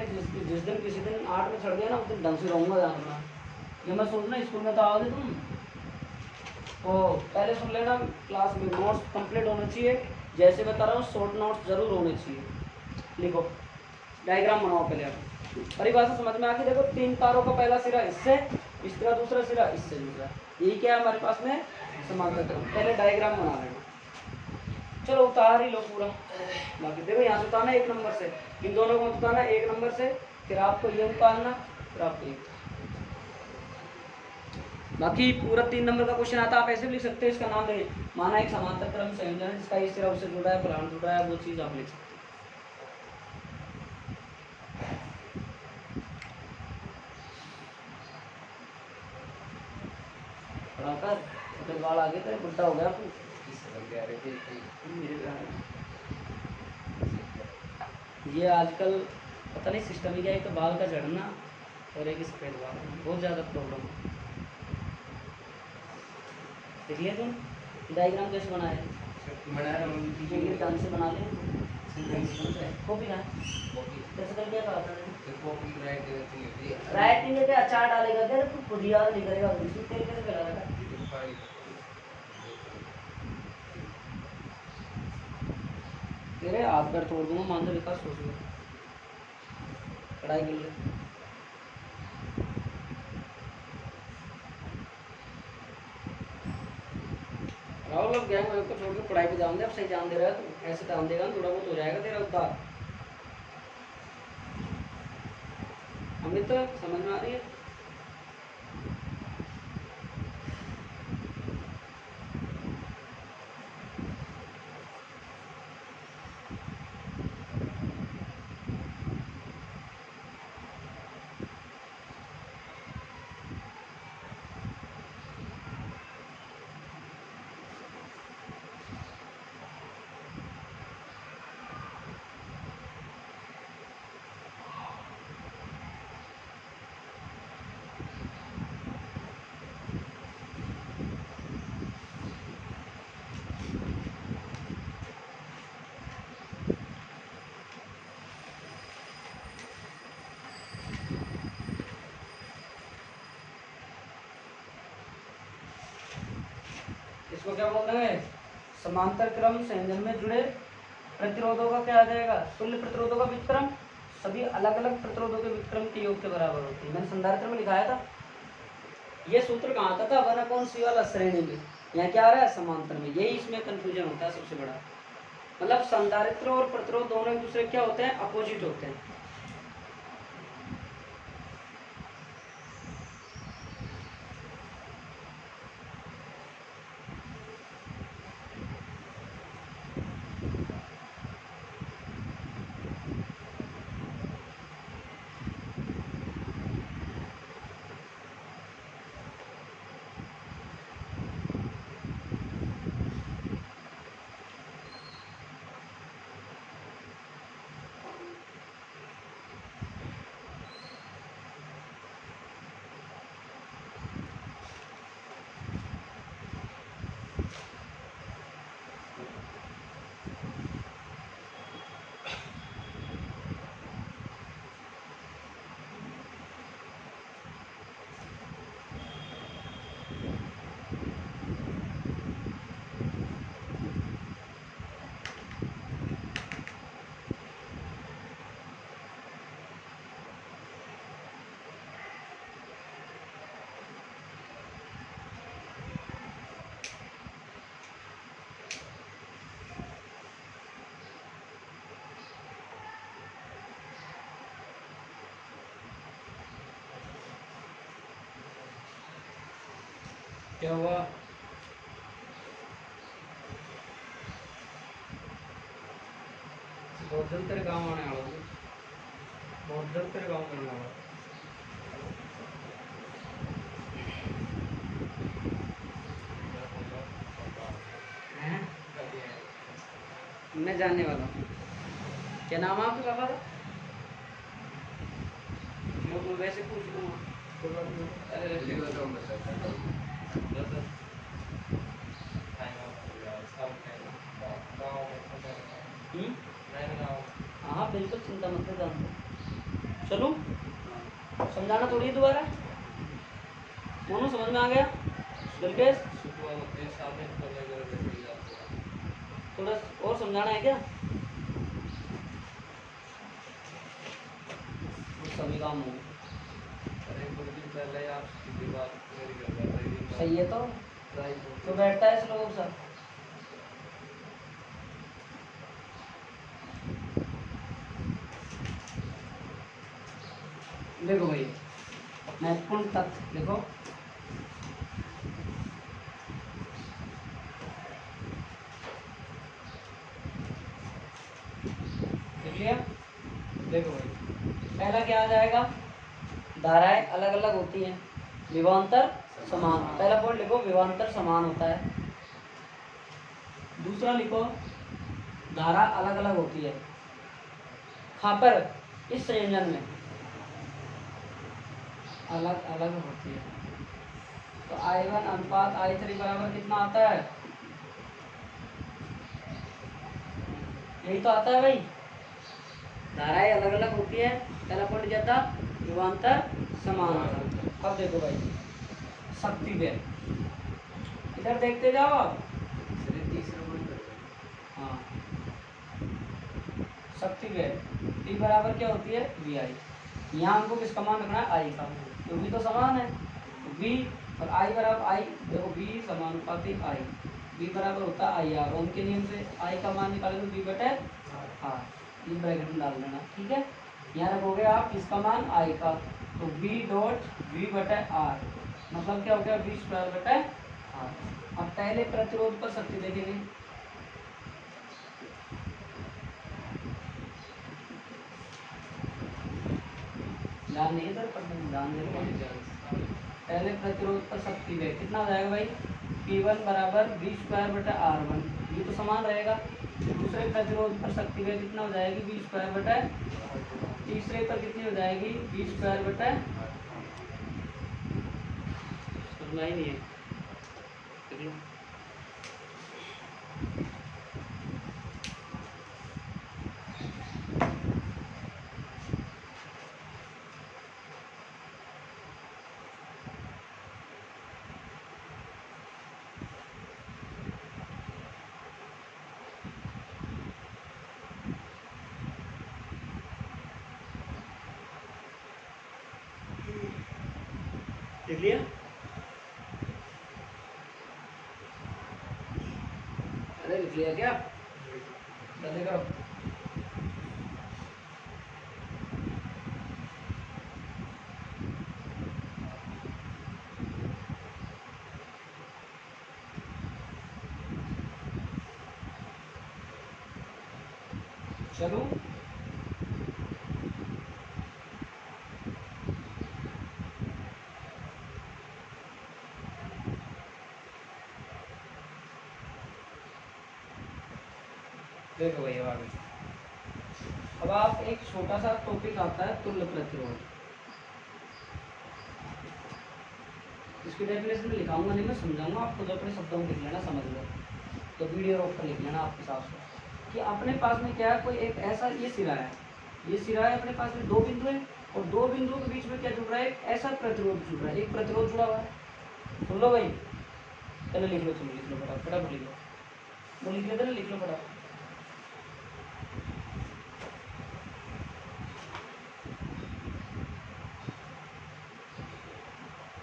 S1: जिस दिन किसी दिन 8 में चढ़ गया ना उस दिन ढंग से रहूँगा, जानना ये मैं सोचना। स्कूल में तो आओगे तुम तो पहले सुन लेना, क्लास में नोट्स कंप्लीट होना चाहिए, जैसे बता रहा हूँ शॉर्ट नोट्स जरूर होने चाहिए। लिखो, डायग्राम बनाओ पहले आप, परिभाषा समझ में आके देखो। 3 तारों का पहला सिरा इससे, इसका दूसरा सिरा इससे दूसरा, यही क्या है हमारे पास में समांतर क्रम। पहले डायग्राम बना लेना, चलो उतार ही लो पूरा। बाकी देखो यहाँ से उतारना 1 नंबर से, इन दोनों को उतारना 1 नंबर से, फिर आपको ये उतारना, फिर आपको ये। बाकी पूरा 3 नंबर का क्वेश्चन आता है, आप ऐसे भी लिख सकते हैं। इसका नाम देखिए, माना एक समांतर क्रम संयोजन है जिसका इस सिरा उससे जुड़ा है, फलाना जुड़ा है, वो चीज़ आप लिख सकते हैं। पढ़ाकर बाल आ गए तेरे, बुढ़ा हो गया तू। ये आजकल पता नहीं सिस्टम ही क्या है, एक तो बाल का झड़ना और एक सफ़ेद बाल, बहुत ज़्यादा प्रॉब्लम है। देख लिया तुम डायग्राम कैसे बनाया है?
S2: बना रहा हूँ
S1: ये ढंग से बना लें। कॉपी ना कैसे कर क्या कहा था?
S2: कॉपी
S1: राइटिंग के अचार डालेगा क्या तो खुद ही याद नहीं करेगा, इसमें तेल कैसे फैला रहेगा? तेरे हाथ पैर तोड़ दूंगा, मान विकास सोच लो पढ़ाई कर ले। राहुल अब गैंग को छोड़ के पढ़ाई पे ध्यान दे, अब सही ध्यान दे रहा है तो ऐसे ध्यान देगा थोड़ा बहुत हो जाएगा तेरा उद्धार। अमित समझ में आ रही है? इसको क्या बोलते हैं? समांतर क्रम संयोजन में जुड़े प्रतिरोधों का क्या आ जाएगा? तुल्य प्रतिरोधों का व्युत्क्रम सभी अलग अलग प्रतिरोधों के व्युत्क्रम के योग के बराबर होती है। मैंने संधारित्र में लिखाया था, ये सूत्र कहाँ आता था? 1/c वाला श्रेणी में। यहाँ क्या आ रहा है? समांतर में। यही इसमें कंफ्यूजन होता है सबसे बड़ा, मतलब संधारित्र और प्रतिरोध दोनों एक दूसरे क्या होते हैं? अपोजिट होते हैं। क्या हुआ? बहुत जल्द तेरे गाँव आने वाला हूँ, बहुत जल्द तेरे गाँव करने वाला। मैं जानने वाला हूँ। क्या नाम है आपके पापा का? मैं वैसे पूछ लूँगा। हाँ बिल्कुल चिंता मत कर, जानते चलो समझाना थोड़ी दोबारा। मोनू समझ में आ गया? बिल्केश थोड़ा और समझाना है क्या? सभी काम हो सही है तो बैठता है श्लोक सर। देखो भाई महत्वपूर्ण तथ्य देखो, देख लिया? देखो भाई पहला क्या आ जाएगा? धाराएं अलग अलग होती हैं, विभवांतर समान। पहला पॉइंट लिखो, विभवांतर समान होता है। दूसरा लिखो, धारा अलग अलग होती है। हाँ पर इस संयोजन में अलग अलग होती है। तो I1 अनुपात I3 बराबर कितना आता है? यही तो आता है भाई, धाराएं अलग अलग होती है, पहला पॉइंट क्या था? विभवांतर समान था। अब देखो भाई शक्ति व्यय, इधर देखते जाओ आप।
S2: इसलिए तीसरा पॉइंट कर दो।
S1: हाँ, शक्ति व्यय P बराबर क्या होती है? VI। यहाँ हमको किसका मान रखना है? I का, क्योंकि तो समान है। तो V और I बराबर I, देखो V समानुपाती I, V बराबर होता है IR। ओम के नियम से I का मान निकालेंगे V बटे R, ये ब्रैकेट में डाल देना, ठीक है। यहाँ रखोगे आप इसका मान I का, तो V डॉट V बटे R, मतलब क्या हो गया? V स्क्वायर बटे R। अब पहले प्रतिरोध पर शक्ति देखेंगे। ध्यान नहीं है सर, पढ़ने ध्यान देंगे। पहले प्रतिरोध पर शक्ति व्यय कितना हो जाएगा भाई? P1 बराबर V स्क्वायर बटा R1, ये तो समान रहेगा। दूसरे प्रतिरोध पर शक्ति व्यय कितना हो जाएगी? V स्क्वायर बटा, तीसरे पर कितनी हो जाएगी? V स्क्वायर बटा, समझ ही नहीं है, देख लो। देख लिया? अरे लिख लिया क्या? जल्दी करो। चलो देखो भैया आगे, अब आप एक छोटा सा टॉपिक आता है तुल्य प्रतिरोध। इसकी डेफिनेशन में लिखाऊंगा नहीं, मैं समझाऊंगा आपको, जो अपने शब्दों में लिख लेना, समझ लो। तो वीडियो रोक कर लिख लेना आपके हिसाब से कि अपने पास में क्या है, कोई एक ऐसा ये सिरा है, ये सिरा है, अपने पास में दो बिंदु है और दो बिंदुओं के बीच में क्या जुड़ रहा है? एक ऐसा प्रतिरोध जुड़ रहा है, एक प्रतिरोध जुड़ा हुआ है। सुन लो भाई, चलो लिख लो, चलो लिख लो, फटाफट लिख लो, वो लिख लेते ना, लिख लो फटाफट।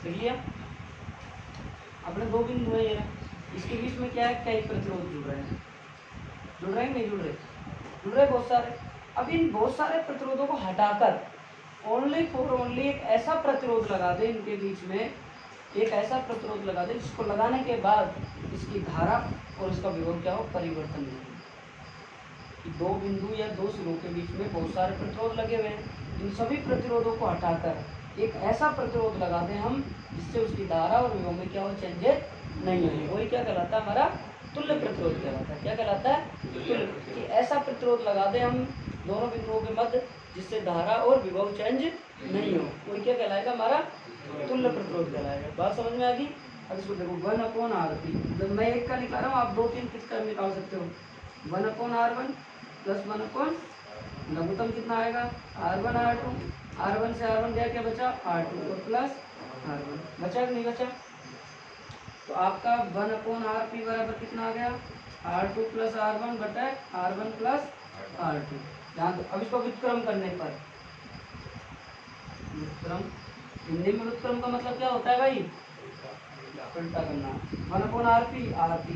S1: लिख लिया? अपने दो बिंदु है ये, इसके बीच में क्या है? क्या एक प्रतिरोध जुड़ रहे हैं, जुड़ रहे हैं नहीं जुड़ रहे? जुड़ रहे बहुत सारे। अब इन बहुत सारे प्रतिरोधों को हटाकर ओनली फॉर ओनली एक ऐसा प्रतिरोध लगा दे इनके बीच में, एक ऐसा प्रतिरोध लगा दे जिसको लगाने के बाद इसकी धारा और इसका विभव क्या हो? परिवर्तन नहीं हो। कि दो बिंदु या दो सिरों के बीच में बहुत सारे प्रतिरोध लगे हुए हैं, इन सभी प्रतिरोधों को हटाकर एक ऐसा प्रतिरोध लगा दें हम जिससे उसकी धारा और विभव में क्या हो? चेंजेस नहीं हो। वही क्या कहलाता है? हमारा तुल्य प्रतिरोध कहलाता है। क्या कहलाता है? तुल्य। कि ऐसा प्रतिरोध लगा दें हम दोनों बिंदुओं के मध्य जिससे धारा और विभव चेंज नहीं हो, वही क्या कहलाएगा? हमारा तुल्य प्रतिरोध कहलाएगा। बात समझ में आ गई? अब इसको देखो 1/RP, जब मैं एक का निकाल रहा हूँ आप दो तीन किसका निकाल सकते हो? 1/R1 प्लस 1 लघुत्तम कितना आएगा? R1 R2, R1 से R1 गया, क्या बचा? R2 और प्लस R1, बचा कि नहीं बचा? तो आपका 1/RP बराबर कितना आ गया? R2 प्लस R1 बटा R1 प्लस R2। ध्यान दो, अब इसको व्युत्क्रम करने पर, व्युत्क्रम, हिंदी में व्युत्क्रम का मतलब क्या होता है भाई? उल्टा करना। 1/RP, RP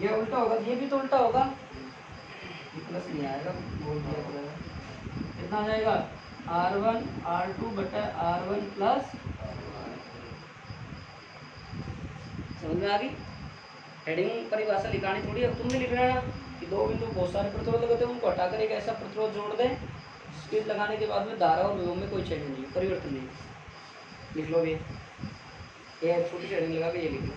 S1: ये उल्टा होगा, ये भी तो उल्टा होगा, प्लस नहीं आएगा, बोल दिया पड़ेगा। कितना आ जाएगा? R1 R2 बटा R1 प्लस, समझ में आ गई? हेडिंग परिभाषा लिखानी थोड़ी, अब तुम भी लिख रहे कि दो बिंदु बहुत सारे प्रतिरोध लगाते हैं, उनको हटाकर एक ऐसा प्रतिरोध जोड़ दें जिसके लगाने के बाद में धारा और विभव में कोई चेंज नहीं है, परिवर्तन नहीं है। लिख लो ये छोटी सी हेडिंग लगा के ये लिख लो।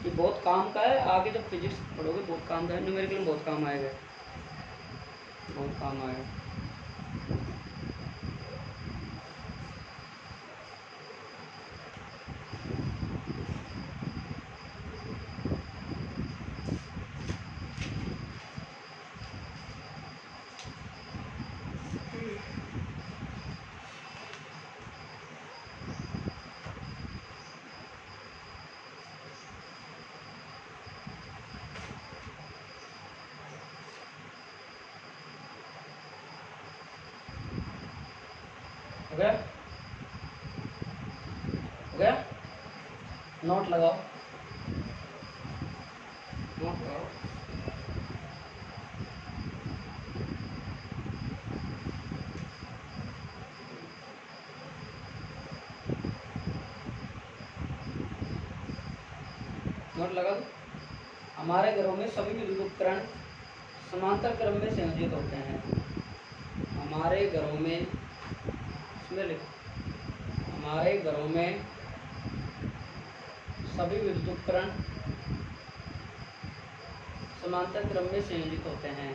S1: कि बहुत काम का है, आगे जब फिजिक्स पढ़ोगे बहुत काम का है, न्यूमेरिकल में बहुत काम आएगा, बहुत काम आएगा। हो गया, हो गया, नोट लगाओ, नोट लगाओ। नोट लगा दो। हमारे घरों में सभी विद्युत उपकरण समांतर क्रम में संयोजित होते हैं। हमारे घरों में, इसमें लिखो, हमारे घरों में सभी विद्युत उपकरण समांतर क्रम में संयोजित होते हैं।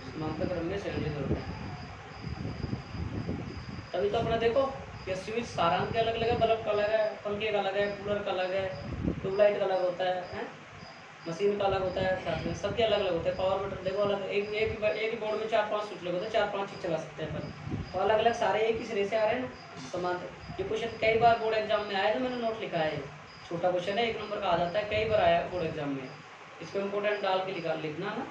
S1: समांतर क्रम में संयोजित होते हैं। तभी तो अपना देखो कि स्विच सारांश के अलग अलग है, बल्ब का अलग है, पंखे का अलग है, कूलर का अलग है, ट्यूबलाइट का अलग होता है, मशीन का अलग होता है, साथ में सबके अलग अलग होते हैं। पावर बटन देखो अलग, एक ही बोर्ड में 4-5 स्विच लगे होते हैं, 4-5 चीज चला सकते हैं अपन, तो अलग अलग सारे एक ही सिरे से आ रहे हैं ना, समांतर। ये क्वेश्चन कई बार बोर्ड एग्जाम में आया, तो मैंने नोट लिखा है, छोटा क्वेश्चन है, 1 नंबर का आ जाता है, कई बार आया बोर्ड एग्जाम में, इसको इम्पोर्टेंट डाल के लिखना ना।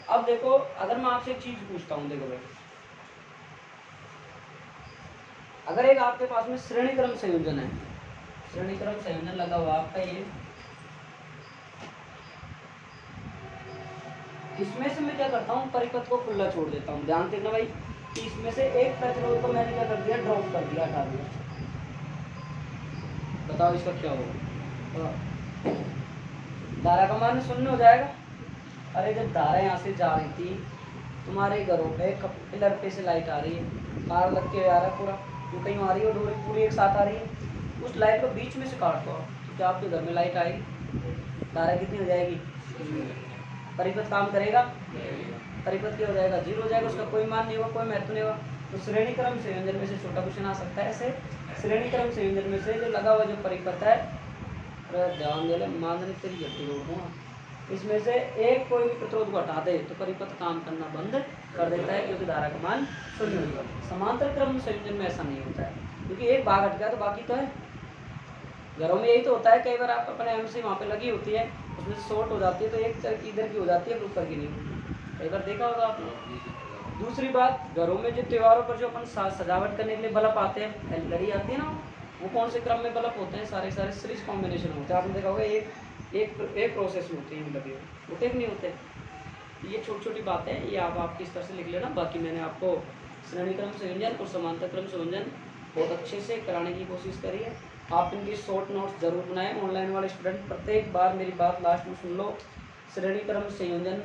S1: अब देखो, अगर मैं आपसे एक चीज पूछता हूँ, देखो भाई, अगर एक आपके पास में श्रेणी क्रम संयोजन है, श्रेणी क्रम संयोजन लगा हुआ आपका ये, इसमें से मैं क्या करता हूँ, परिपथ को खुला छोड़ देता हूँ। ध्यान देना भाई कि इसमें से एक प्रतिरोध को मैंने क्या कर दिया, ड्रॉप कर दिया, हटा दिया। बताओ इसका क्या होगा, धारा का मान शून्य हो जाएगा। अरे जब धारा यहाँ से जा रही थी, तुम्हारे घरों पे पिलर पे से लाइट आ रही है, तार लग के आ रहा है पूरा, जो कहीं आ रही है और पूरी एक साथ आ रही है, उस लाइट को बीच में से काट दो, तो क्या आपके घर में लाइट आएगी, धारा कितनी हो जाएगी, परिपथ काम करेगा, परिपथ क्या हो जाएगा, 0 हो जाएगा, उसका कोई मान नहीं होगा, कोई महत्व नहीं होगा। तो श्रेणी क्रम संयोजन में से छोटा क्वेश्चन आ सकता है ऐसे, श्रेणी क्रम संयोजन में से जो लगा हुआ जो परिपथ है, ध्यान दे ले, मान तेरी गलती होगा, इसमें से एक कोई भी प्रतिरोध को हटा दे तो परिपथ काम करना बंद कर देता है, क्योंकि धारा का मान शून्य होगा। समांतर क्रम संयोजन में ऐसा नहीं होता है, क्योंकि एक भाग हट गया तो बाकी तो है। घरों में यही तो होता है, कई बार आप अपने एमसी वहाँ पे लगी होती है, उसमें शॉर्ट हो जाती है, तो एक इधर की हो जाती है, ऊपर की नहीं होती, कई बार देखा होगा आपने। दूसरी बात, घरों में जो त्योहारों पर जो अपन सजावट करने के लिए बल्ब आते हैं, एलईडी आती है ना, वो कौन से क्रम में बल्ब होते हैं, सारे सीरीज कॉम्बिनेशन होते हैं। आपने देखा होगा एक प्रोसेस में होते हैं लगे हुए, होते नहीं होते। ये छोटी छोटी बातें हैं, ये आप किस तरह से लिख लेना। बाकी मैंने आपको श्रेणी क्रम संयोजन और समांतर क्रम संयोजन बहुत अच्छे से कराने की कोशिश करी है। आप इनकी शॉर्ट नोट्स जरूर बनाएं। ऑनलाइन वाले स्टूडेंट प्रत्येक बार मेरी बात लास्ट में सुन लो, श्रेणी क्रम संयोजन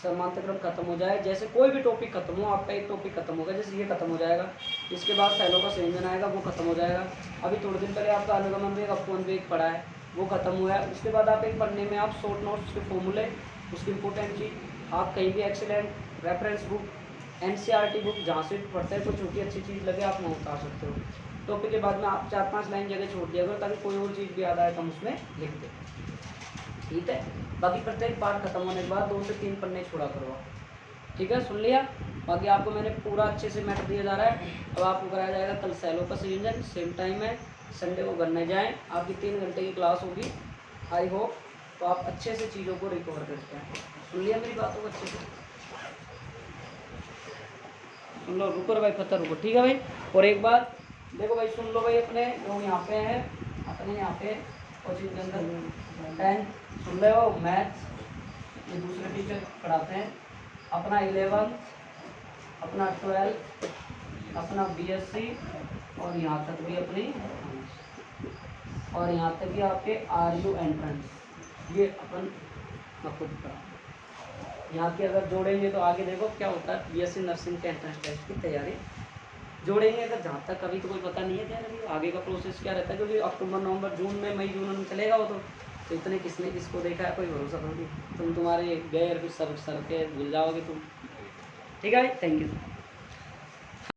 S1: समांतर क्रम खत्म हो जाए, जैसे कोई भी टॉपिक खत्म हो, आपका एक टॉपिक खत्म होगा, जैसे ये खत्म हो जाएगा, इसके बाद सेलों का संयोजन आएगा, वो खत्म हो जाएगा। अभी थोड़े दिन पहले आपका अनुगमन वेग, अपवन वेग पढ़ा है, वो खत्म हुआ है। उसके बाद आप एक पढ़ने में आप शॉर्ट नोट्स के फॉर्मूले, उसकी इंपॉर्टेंट चीज, आप कहीं भी excellent reference book, NCERT book जहाँ से पढ़ते हैं, कोई छोटी अच्छी चीज़ लगे आप वहाँ उतार सकते हो। टॉपिक के बाद में आप 4-5 लाइन जगह छोड़ दिया करो, ताकि कोई और चीज़ भी याद आए तो हम उसमें लिख दें, ठीक है। बाकी प्रत्येक पार्ट खत्म होने के बाद 2 से 3 पन्ने छोड़ा करो, ठीक है, सुन लिया। बाकी आपको मैंने पूरा अच्छे से मैटर दिया जा रहा है। अब आपको कराया जाएगा कल सेलो का संयोजन, सेम टाइम है, संडे को घर नहीं जाएँ, आपकी 3 घंटे की क्लास होगी, आई होप तो आप अच्छे से चीज़ों को रिकवर करते हैं। सुन लिया मेरी बातों को अच्छे से, सुन लो, रुको भाई, पत्थर रुको, ठीक है भाई। और एक बात देखो भाई, सुन लो भाई, अपने लोग यहाँ पे हैं, अपने यहाँ पे कोचिंग के अंदर 10 सुन रहे हो, मैथ्स ये दूसरे टीचर पढ़ाते हैं, अपना 11th, अपना 12th, अपना BSc, और यहाँ तक भी अपनी, और यहाँ तक भी आपके RU एंट्रेंस, ये अपन खुद पढ़ा। यहाँ की अगर जोड़ेंगे तो आगे देखो क्या होता है, बीएससी नर्सिंग के एंट्रेंस टेस्ट की तैयारी जोड़ेंगे। अगर जहाँ तक अभी तो कोई पता नहीं है यार अभी आगे का प्रोसेस क्या रहता है, क्योंकि अक्टूबर नवंबर जून में मई जून में चलेगा वो तो इतने किसने किसको देखा है, कोई भरोसा थोड़ी। तुम तुम्हारे गए और फिर सर के भूल जाओगे तुम। ठीक है भाई, थैंक यू।